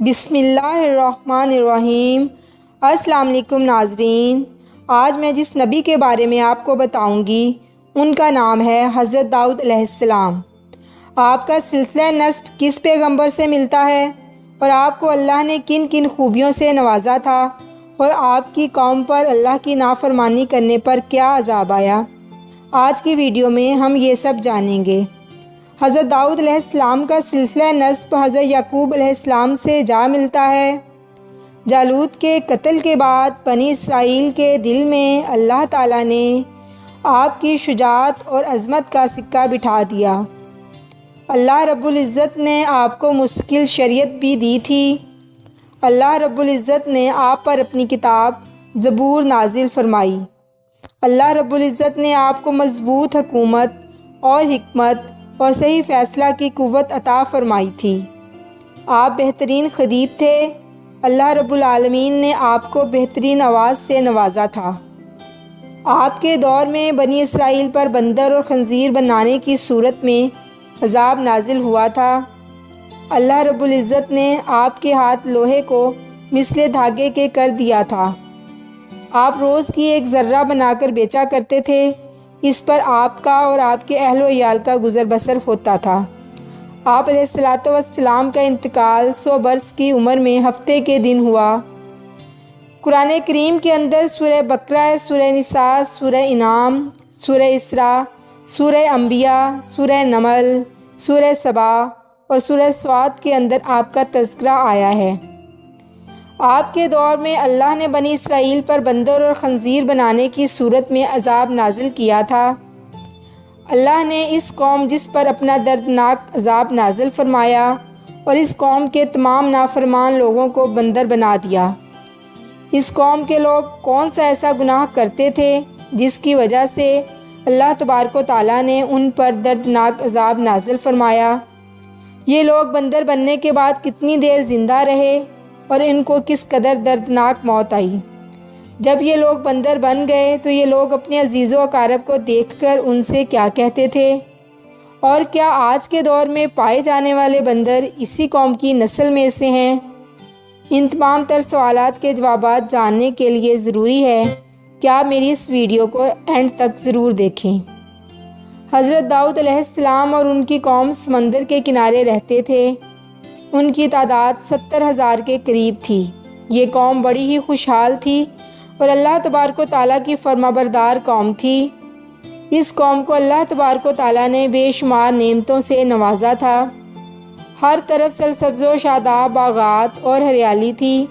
بسم اللہ الرحمن الرحیم۔ السلام علیکم ناظرین، آج میں جس نبی کے بارے میں آپ کو بتاؤں گی ان کا نام ہے حضرت داؤد علیہ السلام۔ آپ کا سلسلہ نسب کس پیغمبر سے ملتا ہے اور آپ کو اللہ نے کن کن خوبیوں سے نوازا تھا اور آپ کی قوم پر اللہ کی نافرمانی کرنے پر کیا عذاب آیا، آج کی ویڈیو میں ہم یہ سب جانیں گے۔ حضرت داؤد علیہ السلام کا سلسلہ نسب حضرت یعقوب علیہ السلام سے جا ملتا ہے۔ جالوت کے قتل کے بعد بنی اسرائیل کے دل میں اللہ تعالیٰ نے آپ کی شجاعت اور عظمت کا سکہ بٹھا دیا۔ اللہ رب العزت نے آپ کو مستقل شریعت بھی دی تھی۔ اللہ رب العزت نے آپ پر اپنی کتاب زبور نازل فرمائی۔ اللہ رب العزت نے آپ کو مضبوط حکومت اور حکمت اور صحیح فیصلہ کی قوت عطا فرمائی تھی۔ آپ بہترین خطیب تھے۔ اللہ رب العالمین نے آپ کو بہترین آواز سے نوازا تھا۔ آپ کے دور میں بنی اسرائیل پر بندر اور خنزیر بنانے کی صورت میں عذاب نازل ہوا تھا۔ اللہ رب العزت نے آپ کے ہاتھ لوہے کو مثل دھاگے کے کر دیا تھا۔ آپ روز کی ایک ذرہ بنا کر بیچا کرتے تھے، اس پر آپ کا اور آپ کے اہل و عیال کا گزر بسر ہوتا تھا۔ آپ علیہ الصلاۃ والسلام کا انتقال 100 برس کی عمر میں ہفتے کے دن ہوا۔ قرآن کریم کے اندر سورہ بقرہ، سورہ نساء، سورہ انعام، سورہ اسراء، سورہ انبیاء، سورہ نمل، سورہ سبا اور سورہ صاد کے اندر آپ کا تذکرہ آیا ہے۔ آپ کے دور میں اللہ نے بنی اسرائیل پر بندر اور خنزیر بنانے کی صورت میں عذاب نازل کیا تھا۔ اللہ نے اس قوم جس پر اپنا دردناک عذاب نازل فرمایا اور اس قوم کے تمام نافرمان لوگوں کو بندر بنا دیا۔ اس قوم کے لوگ کون سا ایسا گناہ کرتے تھے جس کی وجہ سے اللہ تبارک و تعالیٰ نے ان پر دردناک عذاب نازل فرمایا؟ یہ لوگ بندر بننے کے بعد کتنی دیر زندہ رہے اور ان کو کس قدر دردناک موت آئی؟ جب یہ لوگ بندر بن گئے تو یہ لوگ اپنے عزیز و اقارب کو دیکھ کر ان سے کیا کہتے تھے؟ اور کیا آج کے دور میں پائے جانے والے بندر اسی قوم کی نسل میں سے ہیں؟ ان تمام تر سوالات کے جوابات جاننے کے لیے ضروری ہے کہ آپ میری اس ویڈیو کو اینڈ تک ضرور دیکھیں۔ حضرت داؤد علیہ السلام اور ان کی قوم سمندر کے کنارے رہتے تھے۔ ان کی تعداد 70,000 کے قریب تھی۔ یہ قوم بڑی ہی خوشحال تھی اور اللہ تبارک و تعالیٰ کی فرما بردار قوم تھی۔ اس قوم کو اللہ تبارک و تعالیٰ نے بے شمار نعمتوں سے نوازا تھا۔ ہر طرف سرسبز و شاداب باغات اور ہریالی تھی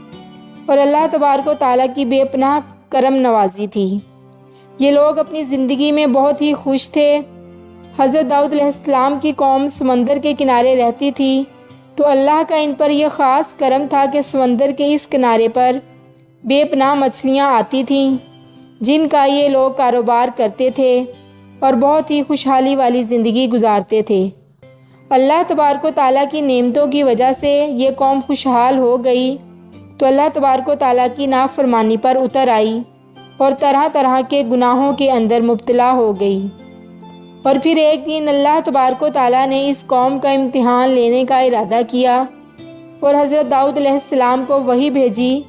اور اللہ تبارک و تعالیٰ کی بے پناہ کرم نوازی تھی۔ یہ لوگ اپنی زندگی میں بہت ہی خوش تھے۔ حضرت داؤد علیہ السلام کی قوم سمندر کے کنارے رہتی تھی تو اللہ کا ان پر یہ خاص کرم تھا کہ سمندر کے اس کنارے پر بے پناہ مچھلیاں آتی تھیں جن کا یہ لوگ کاروبار کرتے تھے اور بہت ہی خوشحالی والی زندگی گزارتے تھے۔ اللہ تبارک و تعالیٰ کی نعمتوں کی وجہ سے یہ قوم خوشحال ہو گئی تو اللہ تبارک و تعالیٰ کی نافرمانی پر اتر آئی اور طرح طرح کے گناہوں کے اندر مبتلا ہو گئی۔ اور پھر ایک دن اللہ تبارک و تعالیٰ نے اس قوم کا امتحان لینے کا ارادہ کیا اور حضرت داؤد علیہ السلام کو وحی بھیجی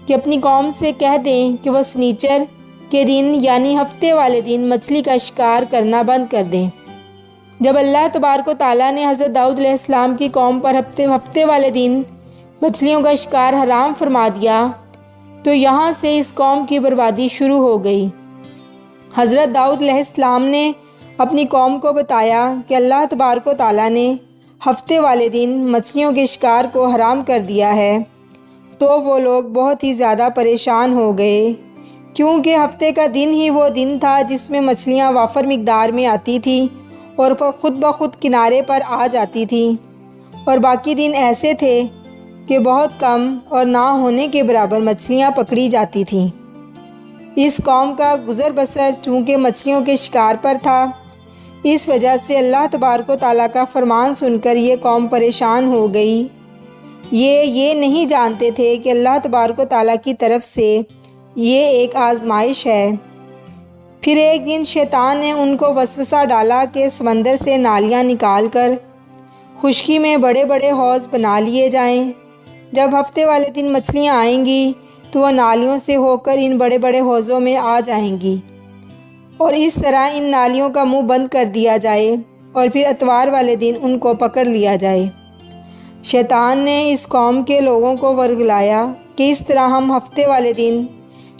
کہ اپنی قوم سے کہہ دیں کہ وہ سنیچر کے دن یعنی ہفتے والے دن مچھلی کا شکار کرنا بند کر دیں۔ جب اللہ تبارک و تعالیٰ نے حضرت داؤد علیہ السلام کی قوم پر ہفتے والے دن مچھلیوں کا شکار حرام فرما دیا تو یہاں سے اس قوم کی بربادی شروع ہو گئی۔ حضرت داؤد علیہ السلام نے اپنی قوم کو بتایا کہ اللہ تبارک و تعالیٰ نے ہفتے والے دن مچھلیوں کے شکار کو حرام کر دیا ہے تو وہ لوگ بہت ہی زیادہ پریشان ہو گئے، کیونکہ ہفتے کا دن ہی وہ دن تھا جس میں مچھلیاں وافر مقدار میں آتی تھیں اور خود بخود کنارے پر آ جاتی تھیں، اور باقی دن ایسے تھے کہ بہت کم اور نہ ہونے کے برابر مچھلیاں پکڑی جاتی تھیں۔ اس قوم کا گزر بسر چونکہ مچھلیوں کے شکار پر تھا، اس وجہ سے اللہ تبارک و تعالیٰ کا فرمان سن کر یہ قوم پریشان ہو گئی۔ یہ نہیں جانتے تھے کہ اللہ تبارک و تعالیٰ کی طرف سے یہ ایک آزمائش ہے۔ پھر ایک دن شیطان نے ان کو وسوسہ ڈالا کہ سمندر سے نالیاں نکال کر خشکی میں بڑے بڑے حوض بنا لیے جائیں جب ہفتے والے دن مچھلیاں آئیں گی تو وہ نالیوں سے ہو کر ان بڑے بڑے حوضوں میں آ جائیں گی، اور اس طرح ان نالیوں کا منہ بند کر دیا جائے اور پھر اتوار والے دن ان کو پکڑ لیا جائے۔ شیطان نے اس قوم کے لوگوں کو ورگلایا کہ اس طرح ہم ہفتے والے دن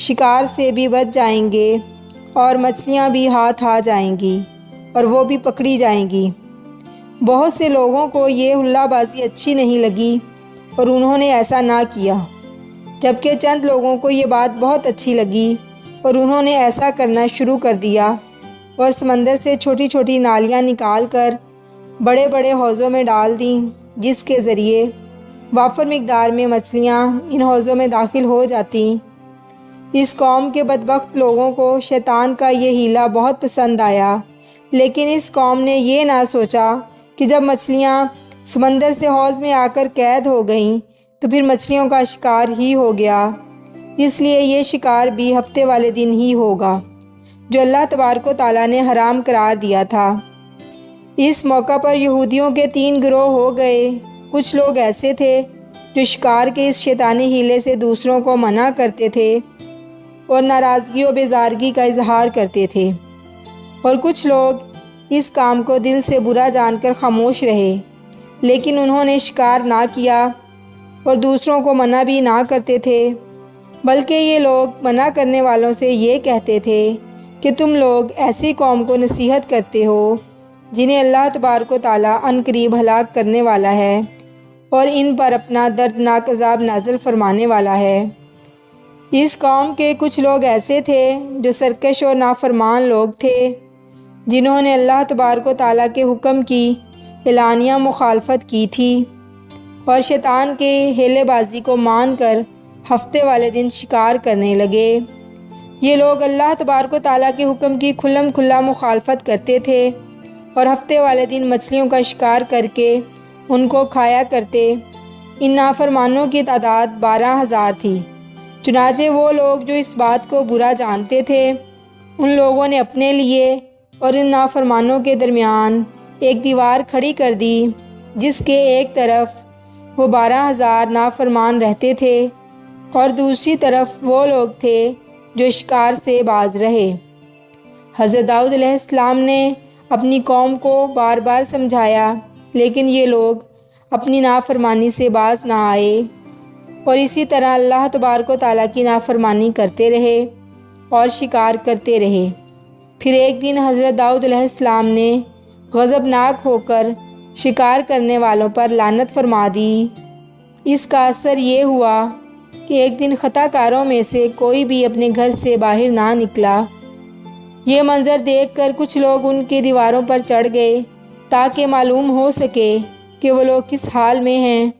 شکار سے بھی بچ جائیں گے اور مچھلیاں بھی ہاتھ آ جائیں گی اور وہ بھی پکڑی جائیں گی۔ بہت سے لوگوں کو یہ حلہ بازی اچھی نہیں لگی اور انہوں نے ایسا نہ کیا، جبکہ چند لوگوں کو یہ بات بہت اچھی لگی اور انہوں نے ایسا کرنا شروع کر دیا اور سمندر سے چھوٹی چھوٹی نالیاں نکال کر بڑے بڑے حوضوں میں ڈال دیں، جس کے ذریعے وافر مقدار میں مچھلیاں ان حوضوں میں داخل ہو جاتیں۔ اس قوم کے بدبخت لوگوں کو شیطان کا یہ حیلہ بہت پسند آیا، لیکن اس قوم نے یہ نہ سوچا کہ جب مچھلیاں سمندر سے حوض میں آ کر قید ہو گئیں تو پھر مچھلیوں کا شکار ہی ہو گیا، اس لیے یہ شکار بھی ہفتے والے دن ہی ہوگا جو اللہ تبارک و تعالیٰ نے حرام قرار دیا تھا۔ اس موقع پر یہودیوں کے 3 گروہ ہو گئے۔ کچھ لوگ ایسے تھے جو شکار کے اس شیطانی حیلے سے دوسروں کو منع کرتے تھے اور ناراضگی و بیزارگی کا اظہار کرتے تھے، اور کچھ لوگ اس کام کو دل سے برا جان کر خاموش رہے، لیکن انہوں نے شکار نہ کیا اور دوسروں کو منع بھی نہ کرتے تھے، بلکہ یہ لوگ منع کرنے والوں سے یہ کہتے تھے کہ تم لوگ ایسی قوم کو نصیحت کرتے ہو جنہیں اللہ تبارک و تعالیٰ عنقریب ہلاک کرنے والا ہے اور ان پر اپنا دردناک عذاب نازل فرمانے والا ہے۔ اس قوم کے کچھ لوگ ایسے تھے جو سرکش اور نافرمان لوگ تھے، جنہوں نے اللہ تبارک و تعالیٰ کے حکم کی اعلانیہ مخالفت کی تھی اور شیطان کے ہیلے بازی کو مان کر ہفتے والے دن شکار کرنے لگے۔ یہ لوگ اللہ تبارک و تعالیٰ کے حکم کی کھلم کھلا مخالفت کرتے تھے اور ہفتے والے دن مچھلیوں کا شکار کر کے ان کو کھایا کرتے۔ ان نافرمانوں کی تعداد 12,000 تھی۔ چنانچہ وہ لوگ جو اس بات کو برا جانتے تھے، ان لوگوں نے اپنے لیے اور ان نافرمانوں کے درمیان ایک دیوار کھڑی کر دی، جس کے ایک طرف وہ 12,000 نافرمان رہتے تھے اور دوسری طرف وہ لوگ تھے جو شکار سے باز رہے۔ حضرت داؤد علیہ السلام نے اپنی قوم کو بار بار سمجھایا، لیکن یہ لوگ اپنی نافرمانی سے باز نہ آئے اور اسی طرح اللہ تبارک و تعالیٰ کی نافرمانی کرتے رہے اور شکار کرتے رہے۔ پھر ایک دن حضرت داؤد علیہ السلام نے غضبناک ہو کر شکار کرنے والوں پر لعنت فرما دی۔ اس کا اثر یہ ہوا کہ ایک دن خطا کاروں میں سے کوئی بھی اپنے گھر سے باہر نہ نکلا۔ یہ منظر دیکھ کر کچھ لوگ ان کی دیواروں پر چڑھ گئے تاکہ معلوم ہو سکے کہ وہ لوگ کس حال میں ہیں۔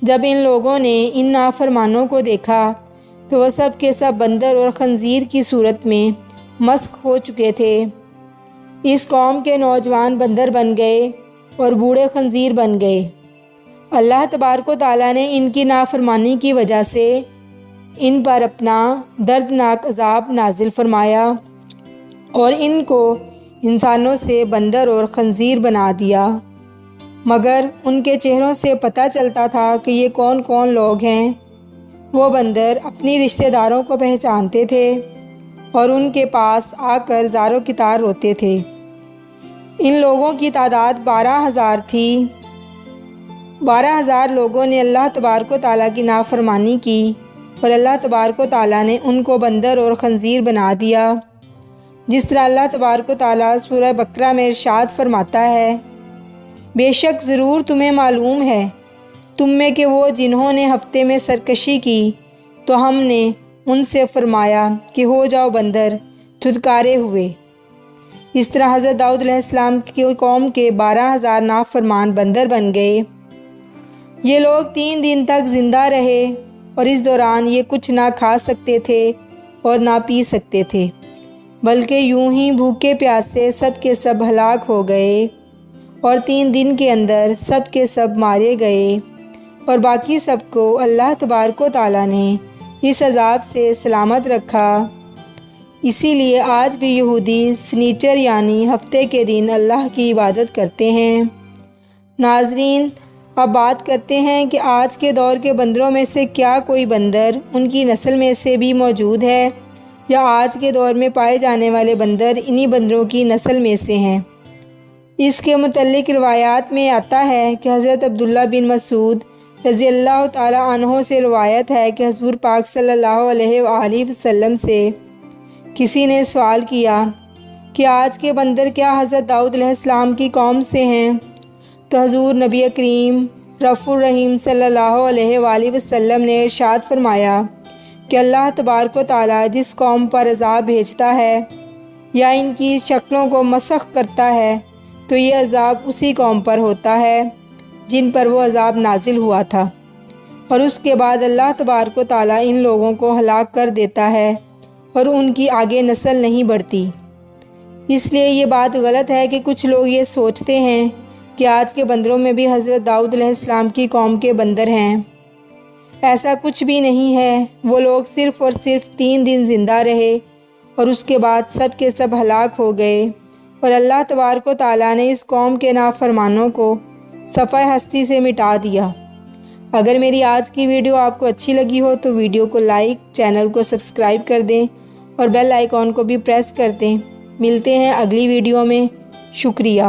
جب ان لوگوں نے ان نافرمانوں کو دیکھا تو وہ سب کے سب بندر اور خنزیر کی صورت میں مسخ ہو چکے تھے۔ اس قوم کے نوجوان بندر بن گئے اور بوڑھے خنزیر بن گئے۔ اللہ تبارک و تعالیٰ نے ان کی نافرمانی کی وجہ سے ان پر اپنا دردناک عذاب نازل فرمایا اور ان کو انسانوں سے بندر اور خنزیر بنا دیا، مگر ان کے چہروں سے پتہ چلتا تھا کہ یہ کون کون لوگ ہیں۔ وہ بندر اپنی رشتہ داروں کو پہچانتے تھے اور ان کے پاس آ کر زار و کتار روتے تھے۔ ان لوگوں کی تعداد 12,000 تھی۔ 12,000 لوگوں نے اللہ تبارک و تعالیٰ کی نافرمانی کی اور اللہ تبارک و تعالیٰ نے ان کو بندر اور خنزیر بنا دیا، جس طرح اللہ تبارک و تعالیٰ سورہ بقرہ میں ارشاد فرماتا ہے، بے شک ضرور تمہیں معلوم ہے تم میں کہ وہ جنہوں نے ہفتے میں سرکشی کی تو ہم نے ان سے فرمایا کہ ہو جاؤ بندر، دھتکارے ہوئے۔ اس طرح حضرت داؤد علیہ السلام کی قوم کے 12,000 نافرمان بندر بن گئے۔ یہ لوگ 3 دن تک زندہ رہے اور اس دوران یہ کچھ نہ کھا سکتے تھے اور نہ پی سکتے تھے، بلکہ یوں ہی بھوکے پیاسے سب کے سب ہلاک ہو گئے اور 3 دن کے اندر سب کے سب مارے گئے، اور باقی سب کو اللہ تبارک و تعالیٰ نے اس عذاب سے سلامت رکھا۔ اسی لیے آج بھی یہودی سنیچر یعنی ہفتے کے دن اللہ کی عبادت کرتے ہیں۔ ناظرین، اب بات کرتے ہیں کہ آج کے دور کے بندروں میں سے کیا کوئی بندر ان کی نسل میں سے بھی موجود ہے، یا آج کے دور میں پائے جانے والے بندر انہی بندروں کی نسل میں سے ہیں۔ اس کے متعلق روایات میں آتا ہے کہ حضرت عبداللہ بن مسعود رضی اللہ تعالیٰ عنہ سے روایت ہے کہ حضور پاک صلی اللہ علیہ وآلہ وسلم سے کسی نے سوال کیا کہ آج کے بندر کیا حضرت داؤد علیہ السلام کی قوم سے ہیں؟ تو حضور نبی کریم رؤوف الرحیم صلی اللہ علیہ وآلہ وسلم نے ارشاد فرمایا کہ اللہ تبارک و تعالیٰ جس قوم پر عذاب بھیجتا ہے یا ان کی شکلوں کو مسخ کرتا ہے تو یہ عذاب اسی قوم پر ہوتا ہے جن پر وہ عذاب نازل ہوا تھا، اور اس کے بعد اللہ تبارک و تعالیٰ ان لوگوں کو ہلاک کر دیتا ہے اور ان کی آگے نسل نہیں بڑھتی۔ اس لیے یہ بات غلط ہے کہ کچھ لوگ یہ سوچتے ہیں کہ آج کے بندروں میں بھی حضرت داؤد علیہ السلام کی قوم کے بندر ہیں۔ ایسا کچھ بھی نہیں ہے۔ وہ لوگ صرف اور صرف 3 دن زندہ رہے اور اس کے بعد سب کے سب ہلاک ہو گئے، اور اللہ تبارک و تعالیٰ نے اس قوم کے نافرمانوں کو صفحہ ہستی سے مٹا دیا۔ اگر میری آج کی ویڈیو آپ کو اچھی لگی ہو تو ویڈیو کو لائک، چینل کو سبسکرائب کر دیں اور بیل آئیکن کو بھی پریس کر دیں۔ ملتے ہیں اگلی ویڈیو میں۔ شکریہ۔